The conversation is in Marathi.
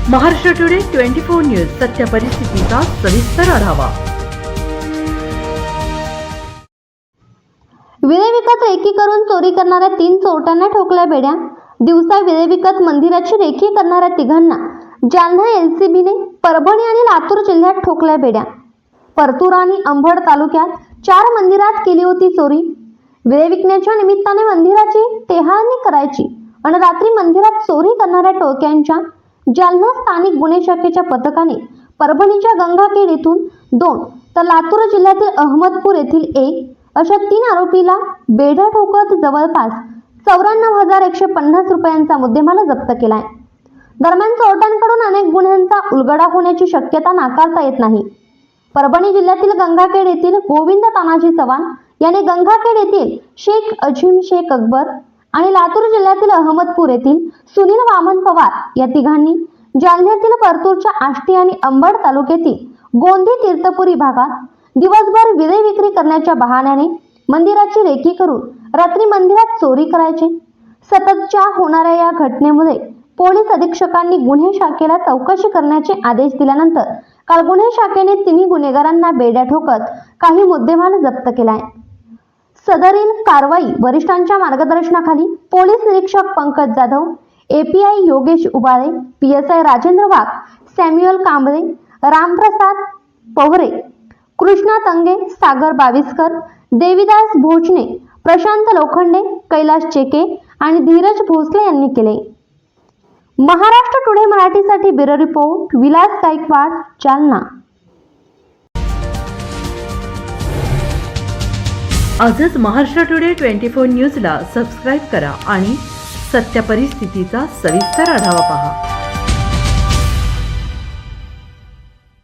महाराष्ट्र टुडे 24 न्यूज सत्य परिस्थितीचा सविस्तर आढावा। विळे विकत रेकी करून चोरी करणाऱ्या 3 चोरट्यांना ठोकल्या बेड्या। दिवसा विळे विकत मंदिराची रेकी करणाऱ्या तिघांना जालना एलसीबीने परभणी आणि लातूर जिल्ह्यात ठोकल्या बेड्या। परतूर आणि अंबड तालुक्यात 4 मंदिरात केली होती चोरी। विळे विकण्याच्या निमित्ताने मंदिराची टेहाळणी करायची आणि रात्री मंदिरात चोरी करणाऱ्या टोळक्यांच्या जालना स्थानिक गुन्हे शाखेच्या पथकाने परभणीच्या गंगाखेड येथून 2 तर लातूर जिल्ह्यातील अहमदपूर येथील 1 अशा 3 आरोपीला बेड्या ठोकत जवळपास 94,150 रुपयांचा मुद्देमाल जप्त केलाय। दरम्यान चोरट्यांकडून अनेक गुन्ह्यांचा उलगडा होण्याची शक्यता नाकारता येत नाही। परभणी जिल्ह्यातील गंगाखेड येथील गोविंद तानाजी चव्हाण याने गंगाखेड येथील शेख अजीम शेख अकबर आणि लातूर जिल्ह्यातील अहमदपूर येथील सुनील वामन पवार या तिघांनी जालन्यातील परतूरच्या आष्टी आणि अंबड तालुक्यातील गोंदी तीर्थपुरी भागात दिवसभर विळे विक्री करण्याच्या बहाण्याने मंदिराची रेकी करून रात्री मंदिरात चोरी करायचे। सततच्या होणाऱ्या या घटनेमुळे पोलीस अधीक्षकांनी गुन्हे शाखेला चौकशी करण्याचे आदेश दिल्यानंतर काल गुन्हे शाखेने 3 गुन्हेगारांना बेड्या ठोकत काही मुद्देमाल जप्त केलाय। सदरील कारवाई वरिष्ठांच्या मार्गदर्शनाखाली पोलीस निरीक्षक पंकज जाधव, एपीआय योगेश उबाळे, पीएसआय राजेंद्र वाघ, सॅम्युअल कांबळे, रामप्रसाद पवरे, कृष्णा तंगे, सागर बाविस्कर, देवीदास भोजने, प्रशांत लोखंडे, कैलाश चेके आणि धीरज भोसले यांनी केले। महाराष्ट्र टुडे मराठीसाठी ब्युरो रिपोर्ट विलास गायकवाड, जालना। आजच महाराष्ट्र टुडे 24 न्यूजला सबस्क्राईब करा आणि सत्य परिस्थितीचा सविस्तर आढावा पहा।